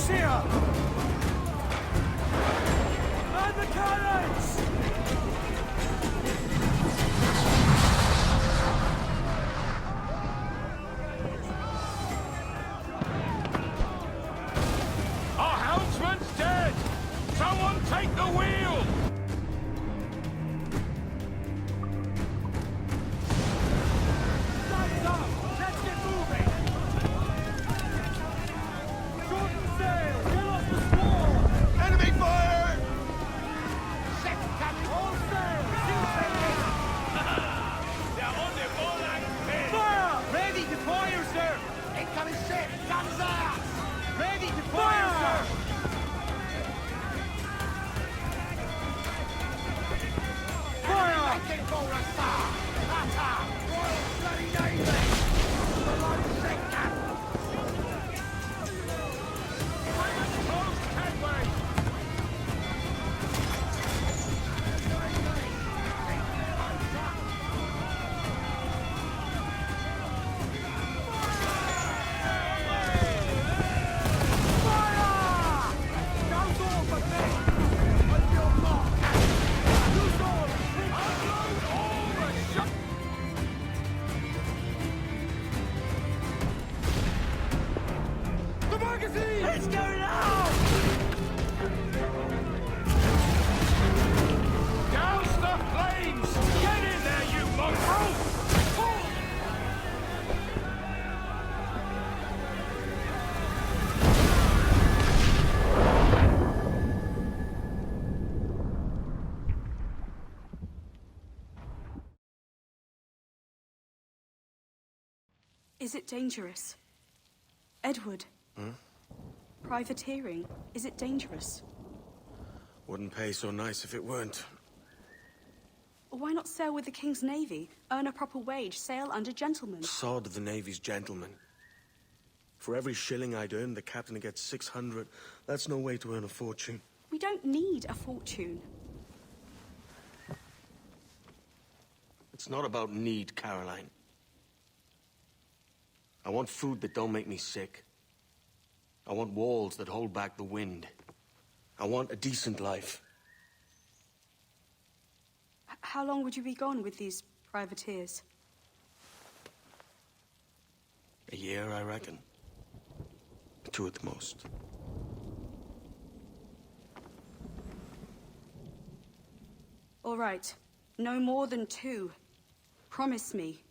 here! Man the cannons! Our helmsman's dead! Someone take the wheel! Time's up! Let's get moving! Shorten sail! Get off the squall! Enemy fire! Set, Captain! All sail! Still sailing! They're on the ball like men! Fire! Ready to fire, sir! Incoming ship! Guns out! Ready to fire, sir! Fire! Making for a star! Attack! Royal Bloody Navy! Below sick cap! Close headway! Fire! Down all the men! On your mark! Use all! Unload all the shot! The magazine! Let's go now! Douse the flames! Get in there, you mongrel! Is it dangerous? Edward? Privateering, is it dangerous? Wouldn't pay so nice if it weren't. Why not sail with the King's Navy? Earn a proper wage, sail under gentlemen. Sod the Navy's gentlemen. For every shilling I'd earn, the captain gets 600. That's no way to earn a fortune. We don't need a fortune. It's not about need, Caroline. I want food that don't make me sick. I want walls that hold back the wind. I want a decent life. How long would you be gone with these privateers? A year, I reckon. 2 at the most. All right. No more than 2. Promise me.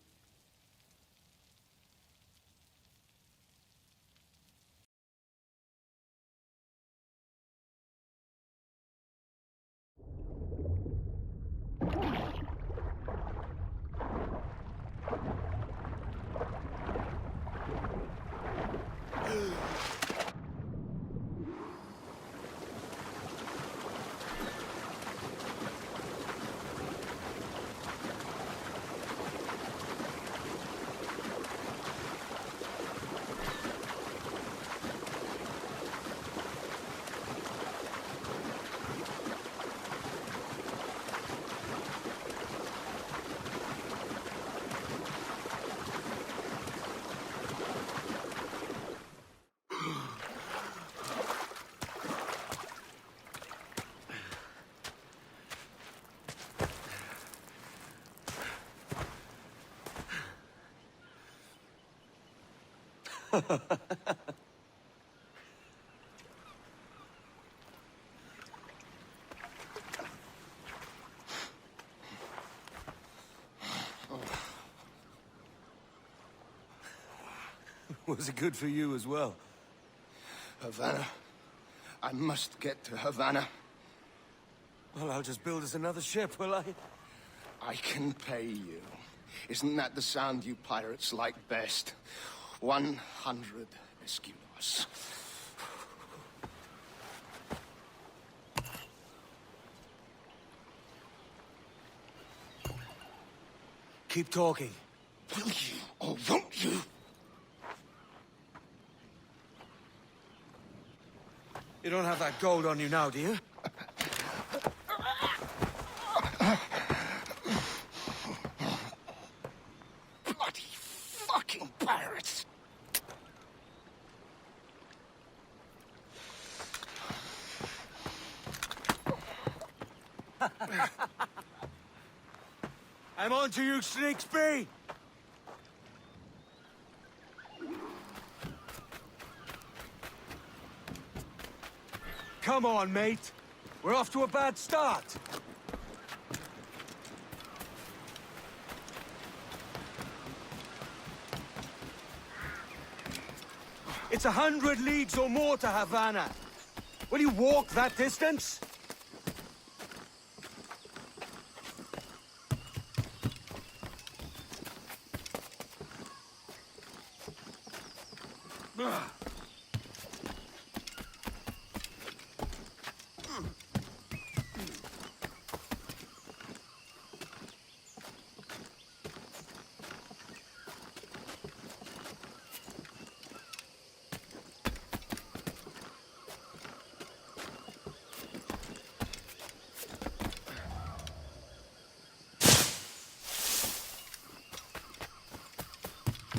Was it good for you as well? Havana. I must get to Havana. Well, I'll just build us another ship, will I? I can pay you. Isn't that the sound you pirates like best? 100 escudos. Keep talking. Will you or won't you? You don't have that gold on you now, do you? Bloody fucking pirates! I'm on to you, Sligsby! Come on, mate. We're off to a bad start. It's 100 leagues or more to Havana. Will you walk that distance?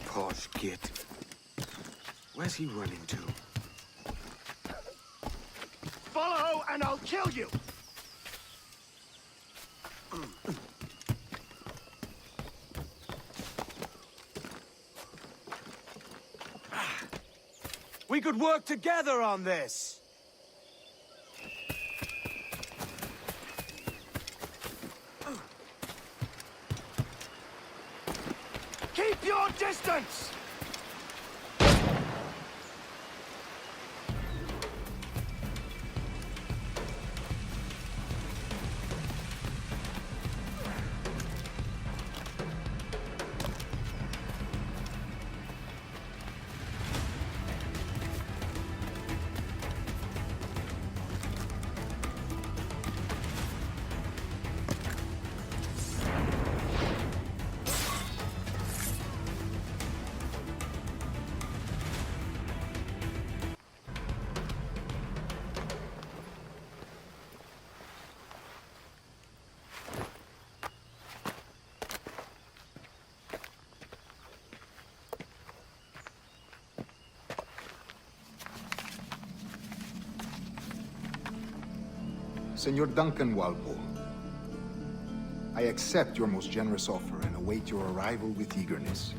Posh git. Where's he running to? Follow, and I'll kill you! We could work together on this! Keep your distance! Senor Duncan Walpole, I accept your most generous offer and await your arrival with eagerness.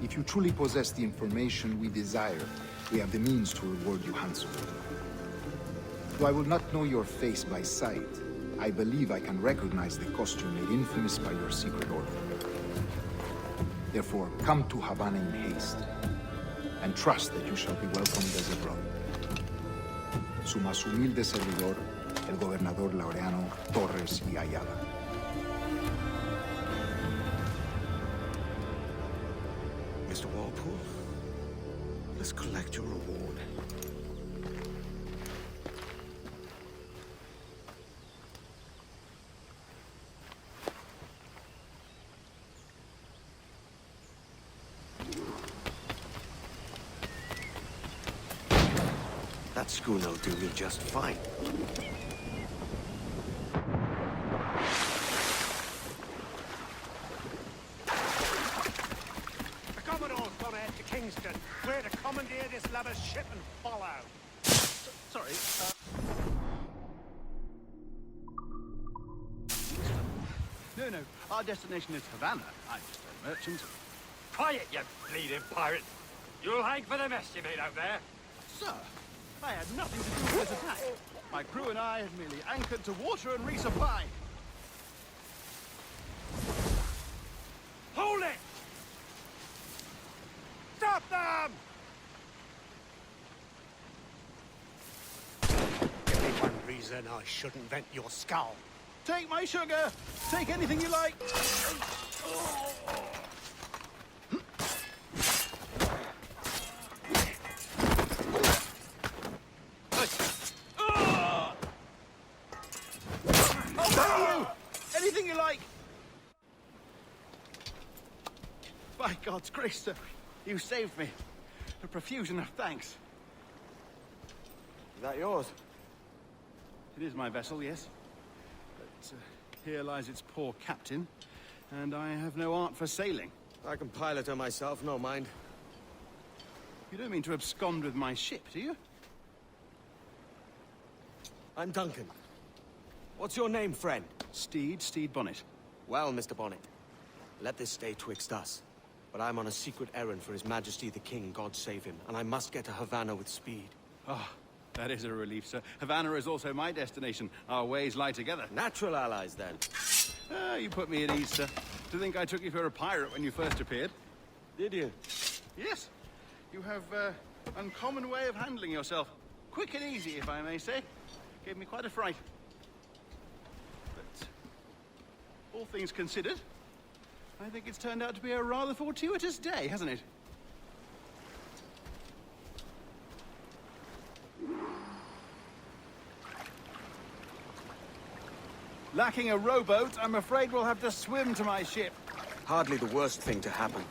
If you truly possess the information we desire, we have the means to reward you handsomely. Though I will not know your face by sight, I believe I can recognize the costume made infamous by your secret order. Therefore, come to Havana in haste, and trust that you shall be welcomed as a brother. Su más humilde servidor, el gobernador Laureano Torres y Ayala. Mr. Walpole, let's collect your reward. That schooner'll do me just fine. The Commodore's gone ahead to Kingston. We're to commandeer this lover's ship and follow. Sorry, No, our destination is Havana. I'm just a merchant. Quiet, you bleeding pirate. You'll hang for the mess you made out there. Sir, I had nothing to do with this attack. My crew and I had merely anchored to water and resupply. Hold it! Stop them! Give me one reason I shouldn't vent your skull. Take my sugar! Take anything you like! I'll pay you! Anything you like! By God's grace, sir, you saved me. A profusion of thanks. Is that yours? It is my vessel, yes. But here lies its poor captain, and I have no art for sailing. I can pilot her myself, no mind. You don't mean to abscond with my ship, do you? I'm Duncan. What's your name, friend? Steed Bonnet. Well, Mr. Bonnet, let this stay twixt us. But I'm on a secret errand for His Majesty the King, God save him, and I must get to Havana with speed. Ah, that is a relief, sir. Havana is also my destination. Our ways lie together. Natural allies, then. Ah, you put me at ease, sir. To think I took you for a pirate when you first appeared. Did you? Yes. You have uncommon way of handling yourself. Quick and easy, if I may say. Gave me quite a fright. But all things considered, I think it's turned out to be a rather fortuitous day, hasn't it? Lacking a rowboat, I'm afraid we'll have to swim to my ship. Hardly the worst thing to happen.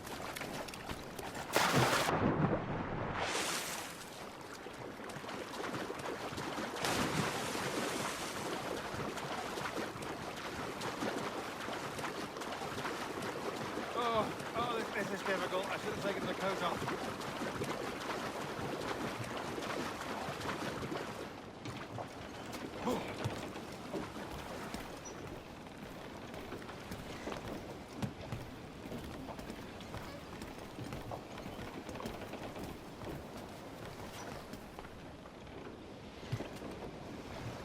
This is difficult. I should have taken the coat off.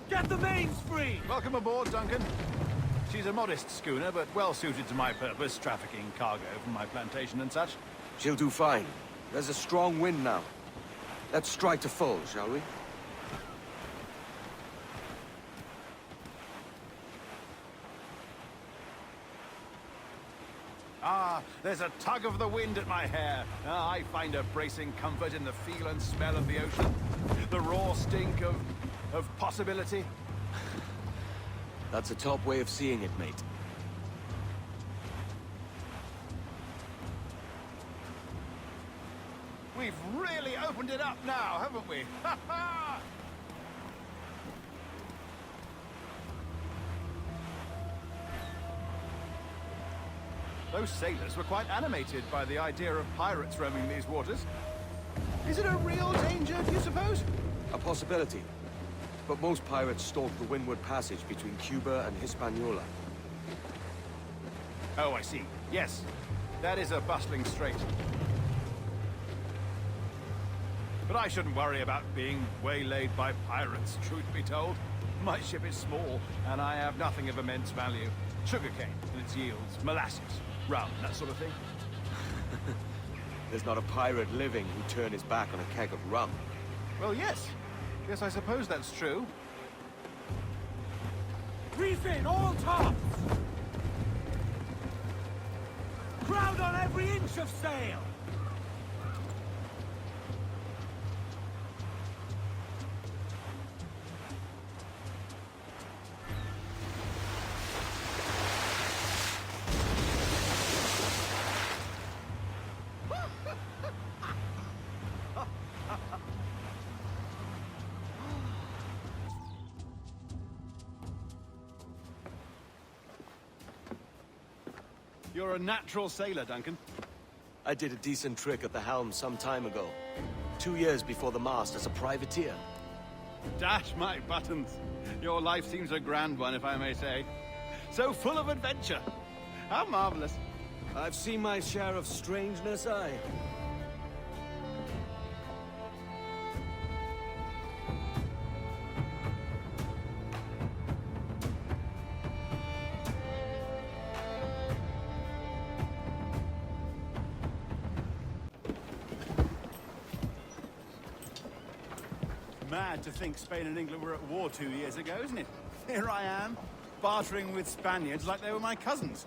Get the mains free! Welcome aboard, Duncan. She's a modest schooner, but well suited to my purpose, trafficking cargo from my plantation and such. She'll do fine. There's a strong wind now. Let's strike to full, shall we? Ah, there's a tug of the wind at my hair. Ah, I find a bracing comfort in the feel and smell of the ocean. The raw stink of possibility. That's a top way of seeing it, mate. We've really opened it up now, haven't we? Ha ha! Those sailors were quite animated by the idea of pirates roaming these waters. Is it a real danger, do you suppose? A possibility. But most pirates stalk the Windward Passage between Cuba and Hispaniola. Oh, I see. Yes, that is a bustling strait. But I shouldn't worry about being waylaid by pirates, truth be told. My ship is small, and I have nothing of immense value. Sugarcane and its yields, molasses, rum, that sort of thing. There's not a pirate living who'd turn his back on a keg of rum. Well, yes. Yes, I suppose that's true. Reef in, all tops! Crowd on every inch of sail! You're a natural sailor, Duncan. I did a decent trick at the helm some time ago. 2 years before the mast as a privateer. Dash my buttons. Your life seems a grand one, if I may say. So full of adventure. How marvelous. I've seen my share of strangeness, aye. Mad to think Spain and England were at war 2 years ago, isn't it? Here I am, bartering with Spaniards like they were my cousins.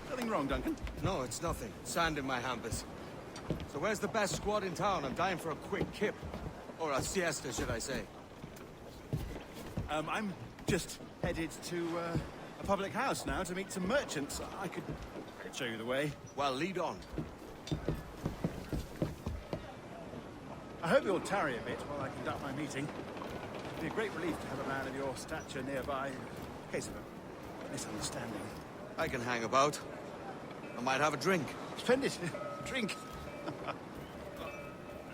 Nothing wrong, Duncan? No, it's nothing. Sand in my hampers. So where's the best squad in town? I'm dying for a quick kip. Or a siesta, should I say. I'm just headed to a public house now to meet some merchants. I could show you the way. Well, lead on. I hope you'll tarry a bit while I conduct my meeting. It'd be a great relief to have a man of your stature nearby, in case of a misunderstanding. I can hang about. I might have a drink. Splendid. Drink.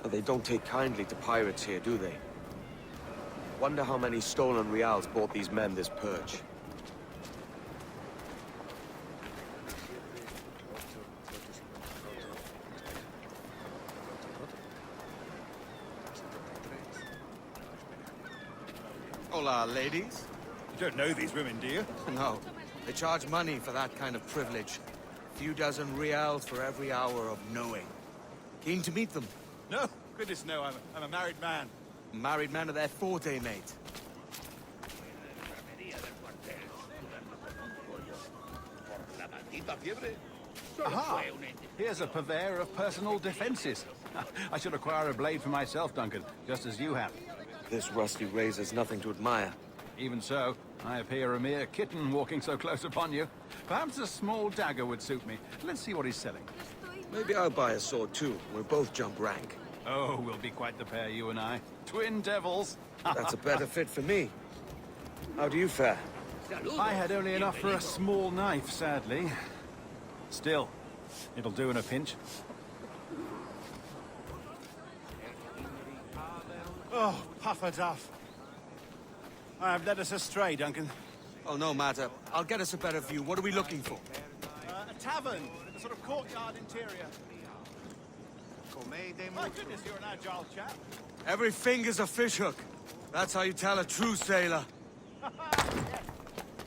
But they don't take kindly to pirates here, do they? Wonder how many stolen reals bought these men this purge. Hola, ladies. You don't know these women, do you? No, they charge money for that kind of privilege. A few dozen reals for every hour of knowing. Keen to meet them. No, goodness no, I'm a married man. Married men are their forte, mate. Aha! Here's a purveyor of personal defenses. I should acquire a blade for myself, Duncan, just as you have. This rusty razor's nothing to admire. Even so, I appear a mere kitten walking so close upon you. Perhaps a small dagger would suit me. Let's see what he's selling. Maybe I'll buy a sword too. We'll both jump rank. Oh, we'll be quite the pair, you and I. Twin devils. That's a better fit for me. How do you fare? I had only enough for a small knife, sadly. Still, it'll do in a pinch. Oh, puffer duff. I have led us astray, Duncan. Oh, no matter. I'll get us a better view. What are we looking for? A tavern, a sort of courtyard interior. My goodness, you're an agile chap. Every finger's a fishhook. That's how you tell a true sailor. Yes.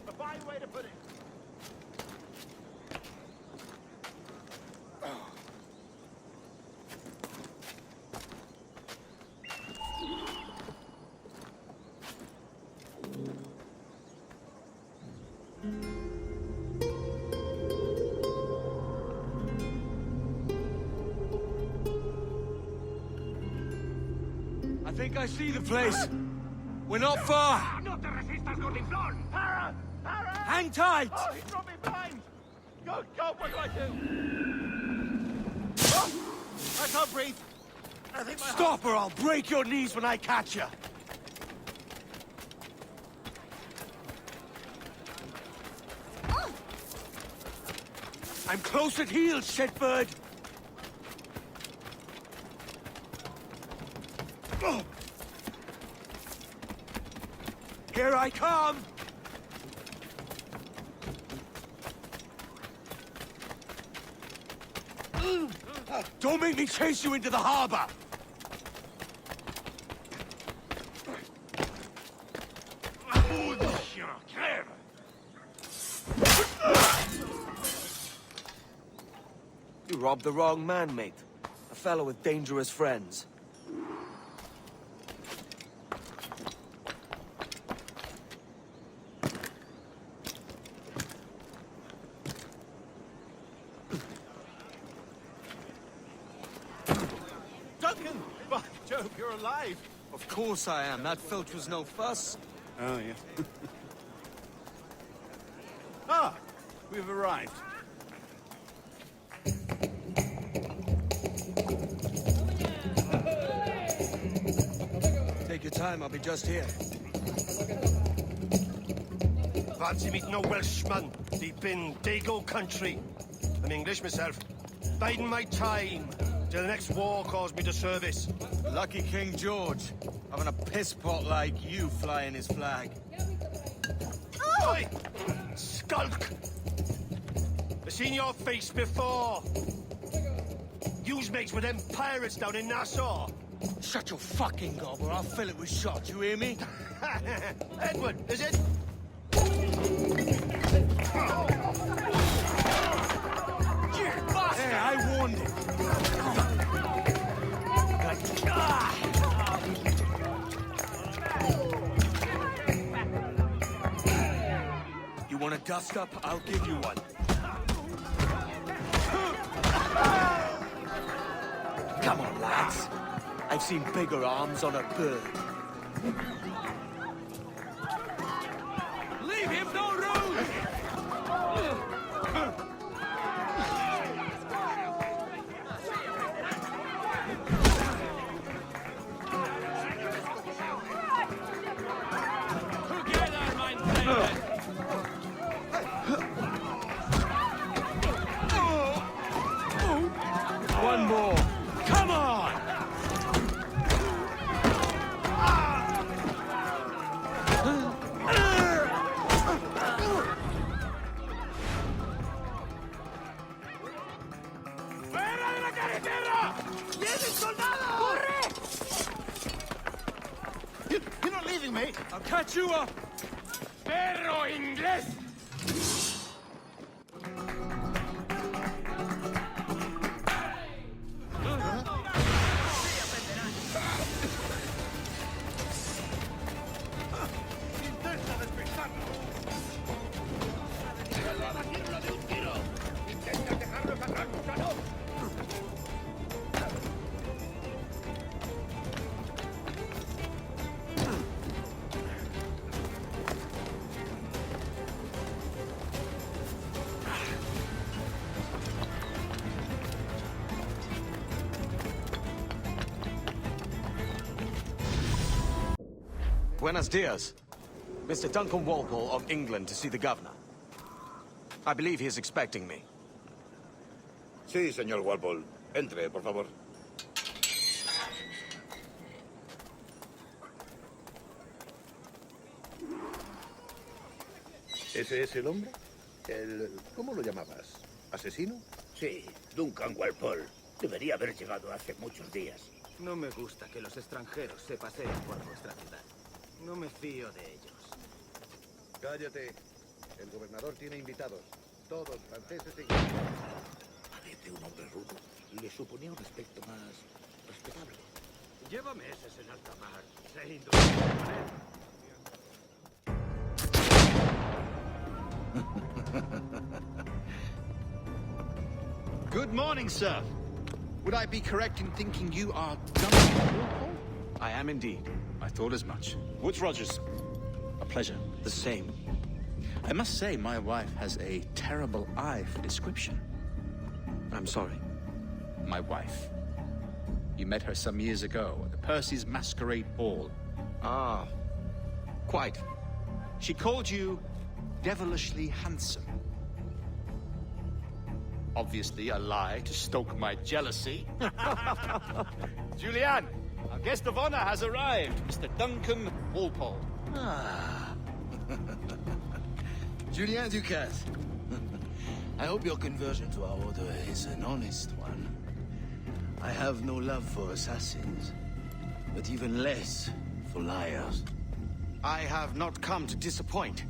A fine way to put it. I think I see the place. We're not far. Hang tight! Oh, he dropped me blind! Good God, what do I do? Oh, I can't breathe. I think my Stop or I'll break your knees when I catch you. I'm close at heels, shitbird. Here I come! Don't make me chase you into the harbor! You robbed the wrong man, mate. A fellow with dangerous friends. Duncan! By Jove, you're alive! Of course I am. That filch was no fuss. Oh, yeah. Ah! We've arrived. Take your time, I'll be just here. Fancy meeting a Welshman deep in Dago country. I'm English myself. Biding my time till the next war calls me to service. Lucky King George, having a piss pot like you flying his flag. Oi! Skulk! I've seen your face before. You's mates with them pirates down in Nassau. Shut your fucking gob or I'll fill it with shot, you hear me? Edward, is it? You bastard! Hey, I warned him. You want a dust up? I'll give you one. Come on, lads. I've seen bigger arms on a bird. Leave him no room! One more. Come on! mate. I'll catch you up. Perro inglés! Buenos dias. Mr. Duncan Walpole of England to see the governor. I believe he is expecting me. Sí, señor Walpole. Entre, por favor. ¿Ese es el hombre? ¿Cómo lo llamabas? ¿Asesino? Sí, Duncan Walpole. Debería haber llegado hace muchos días. No me gusta que los extranjeros se paseen por vuestra ciudad. No me fío de ellos. Cállate. El gobernador tiene invitados. Todos franceses e ingleses. Parece un hombre rudo. Le suponía un aspecto más respetable. Lleva meses en alta mar. Se introduce con él. Good morning, sir. Would I be correct in thinking you are Duncan Walpole? I am indeed. I thought as much. Woods Rogers. A pleasure. The same. I must say, my wife has a terrible eye for description. I'm sorry. My wife. You met her some years ago at the Percy's Masquerade Ball. Ah, quite. She called you devilishly handsome. Obviously a lie to stoke my jealousy. Julian, our guest of honor has arrived, Mr. Duncan Walpole. Ah. Julien Ducasse. I hope your conversion to our order is an honest one. I have no love for assassins, but even less for liars. I have not come to disappoint.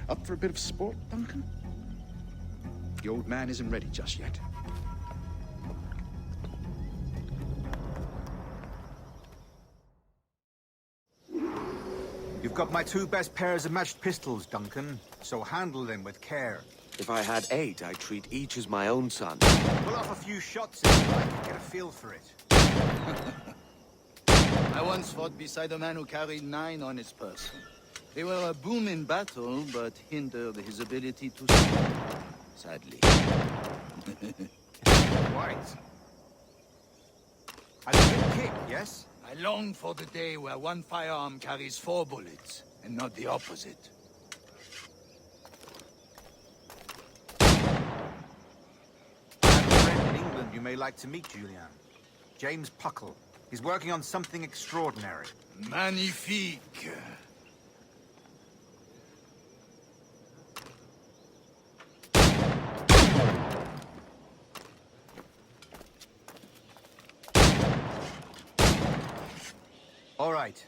Up for a bit of sport, Duncan? The old man isn't ready just yet. You've got my 2 best pairs of matched pistols, Duncan, so handle them with care. If I had 8, I'd treat each as my own son. Pull off a few shots if you like and get a feel for it. I once fought beside a man who carried 9 on his person. They were a boom in battle, but hindered his ability to see, sadly. Right. A good kick, yes? I long for the day where one firearm carries 4 bullets, and not the opposite. I have a friend in England you may like to meet, Julian. James Puckle. He's working on something extraordinary. Magnifique! All right.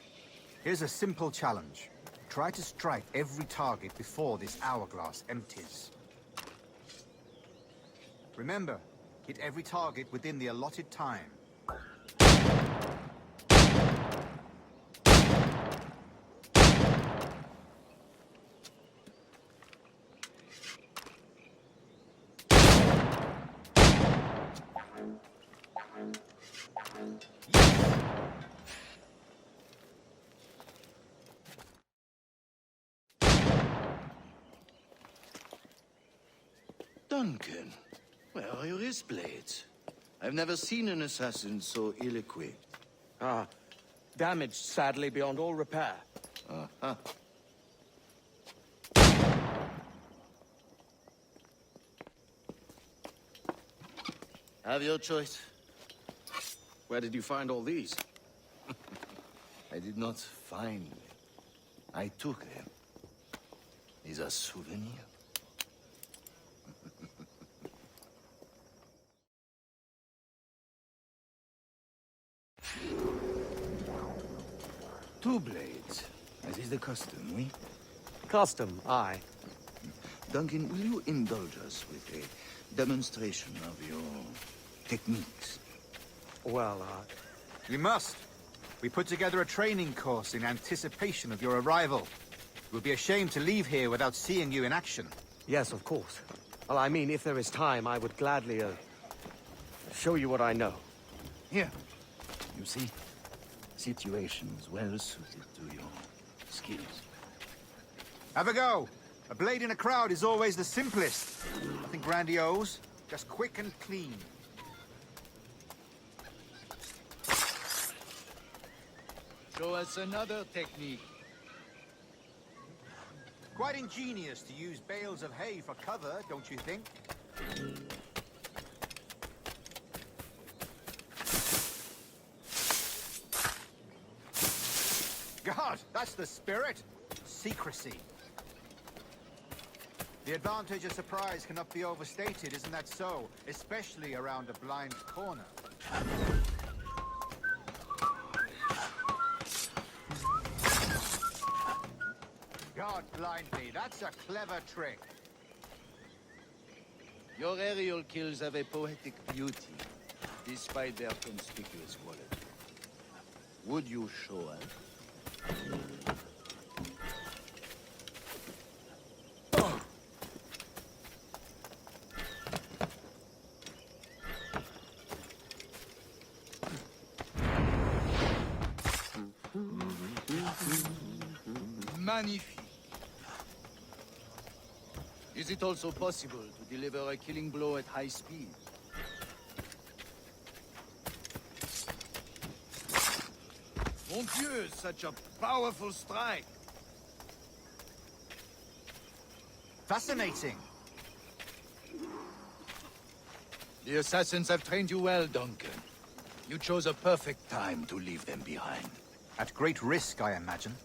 Here's a simple challenge. Try to strike every target before this hourglass empties. Remember, hit every target within the allotted time. Duncan, where are your wrist blades? I've never seen an assassin so ill-equipped. Ah, damaged sadly beyond all repair. Uh-huh. Have your choice. Where did you find all these? I did not find them. I took them. These are souvenirs. Two blades, as is the custom, oui? Custom, aye. Duncan, will you indulge us with a demonstration of your techniques? Well, We must. We put together a training course in anticipation of your arrival. It would be a shame to leave here without seeing you in action. yes, of course. Well, I mean, if there is time, I would gladly, show you what I know. Here, you see, situations well suited to your skills. Have a go. A blade in a crowd is always the simplest. Nothing grandiose, just quick and clean. Show us another technique. Quite ingenious to use bales of hay for cover, don't you think? God, that's the spirit. Secrecy. The advantage of surprise cannot be overstated, isn't that so? Especially around a blind corner. God blind me, that's a clever trick. Your aerial kills have a poetic beauty, despite their conspicuous quality. Would you show us? Magnifique. Is it also possible to deliver a killing blow at high speed? Mon Dieu, such a powerful strike! Fascinating. The assassins have trained you well, Duncan. You chose a perfect time to leave them behind. At great risk, I imagine.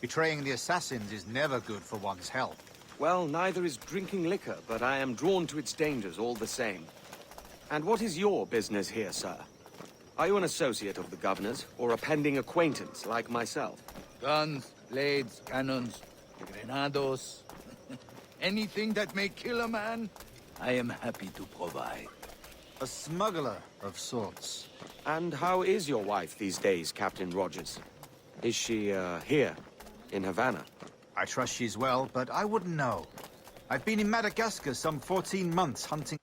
Betraying the assassins is never good for one's health. Well, neither is drinking liquor, but I am drawn to its dangers all the same. And what is your business here, sir? Are you an associate of the governor's, or a pending acquaintance like myself? Guns, blades, cannons, grenados. Anything that may kill a man, I am happy to provide. A smuggler of sorts. And how is your wife these days, Captain Rogers? Is she, here, in Havana? I trust she's well, but I wouldn't know. I've been in Madagascar some 14 months hunting.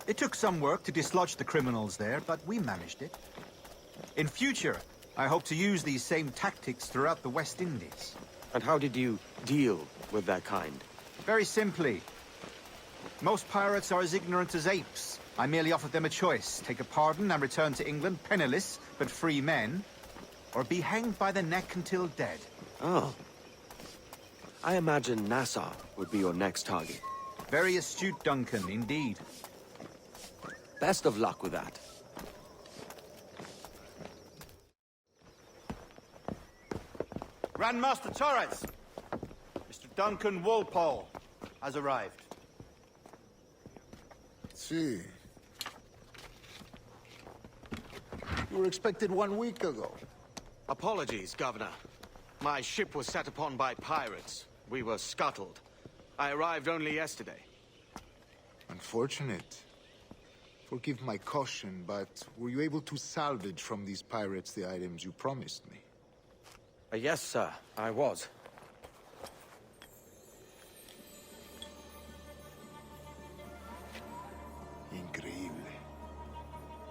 It took some work to dislodge the criminals there, but we managed it. In future, I hope to use these same tactics throughout the West Indies. And how did you deal with that kind? Very simply. Most pirates are as ignorant as apes. I merely offered them a choice. Take a pardon and return to England penniless, but free men. Or be hanged by the neck until dead. Oh. I imagine Nassau would be your next target. Very astute, Duncan, indeed. Best of luck with that. Grandmaster Torres! Mr. Duncan Walpole has arrived. See. You were expected 1 week ago. Apologies, Governor. My ship was set upon by pirates. We were scuttled. I arrived only yesterday. Unfortunate. Forgive my caution, but were you able to salvage from these pirates the items you promised me? Yes, sir, I was. Increíble.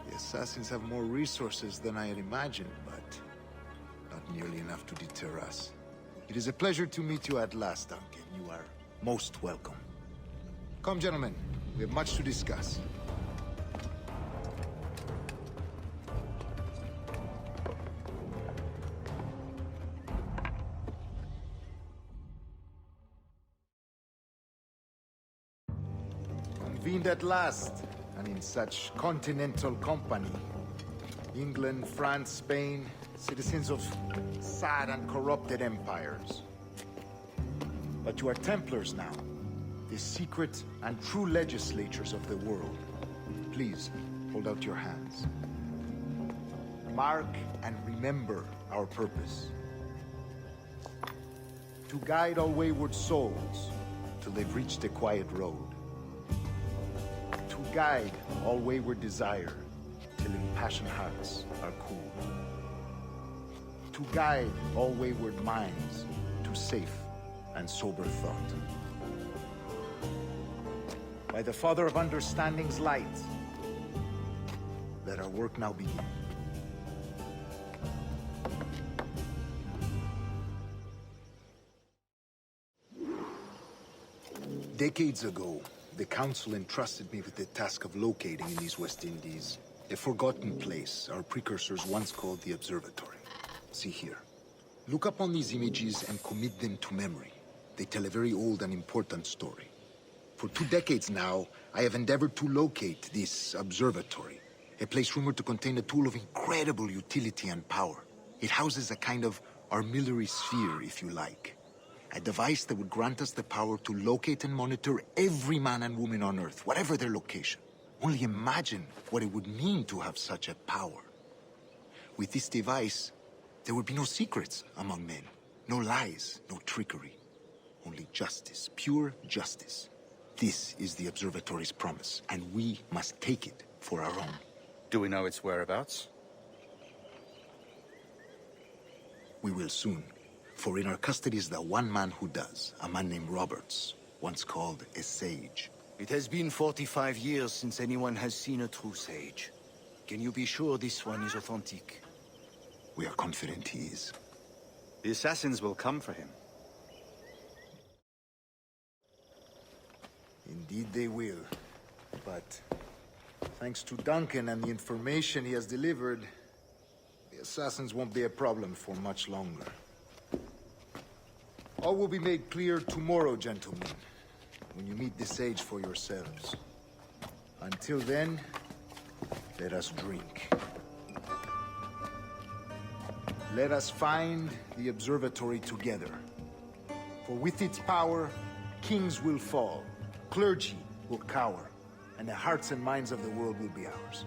The assassins have more resources than I had imagined, but not nearly enough to deter us. It is a pleasure to meet you at last, Duncan. You are most welcome. Come, gentlemen. We have much to discuss. Convened at last, and in such continental company. England, France, Spain, citizens of sad and corrupted empires. But you are Templars now, the secret and true legislators of the world. Please, hold out your hands. Mark and remember our purpose. To guide all wayward souls till they've reached a quiet road. To guide all wayward desire till impassioned hearts are cool. To guide all wayward minds to safe and sober thought. By the Father of Understanding's light, let our work now begin. Decades ago, the Council entrusted me with the task of locating in these West Indies a forgotten place our precursors once called the Observatory. See here. Look up on these images and commit them to memory. They tell a very old and important story. For 2 decades now, I have endeavored to locate this observatory, a place rumored to contain a tool of incredible utility and power. It houses a kind of armillary sphere, if you like. A device that would grant us the power to locate and monitor every man and woman on Earth, whatever their location. Only imagine what it would mean to have such a power. With this device, there would be no secrets among men, no lies, no trickery. Only justice, pure justice. This is the Observatory's promise, and we must take it for our own. Do we know its whereabouts? We will soon. For in our custody is the one man who does, a man named Roberts, once called a sage. It has been 45 years since anyone has seen a true sage. Can you be sure this one is authentic? We are confident he is. The assassins will come for him. Indeed they will. But thanks to Duncan and the information he has delivered, the assassins won't be a problem for much longer. All will be made clear tomorrow, gentlemen, when you meet the sage for yourselves. Until then, let us drink. Let us find the observatory together. For with its power, kings will fall, clergy will cower, and the hearts and minds of the world will be ours.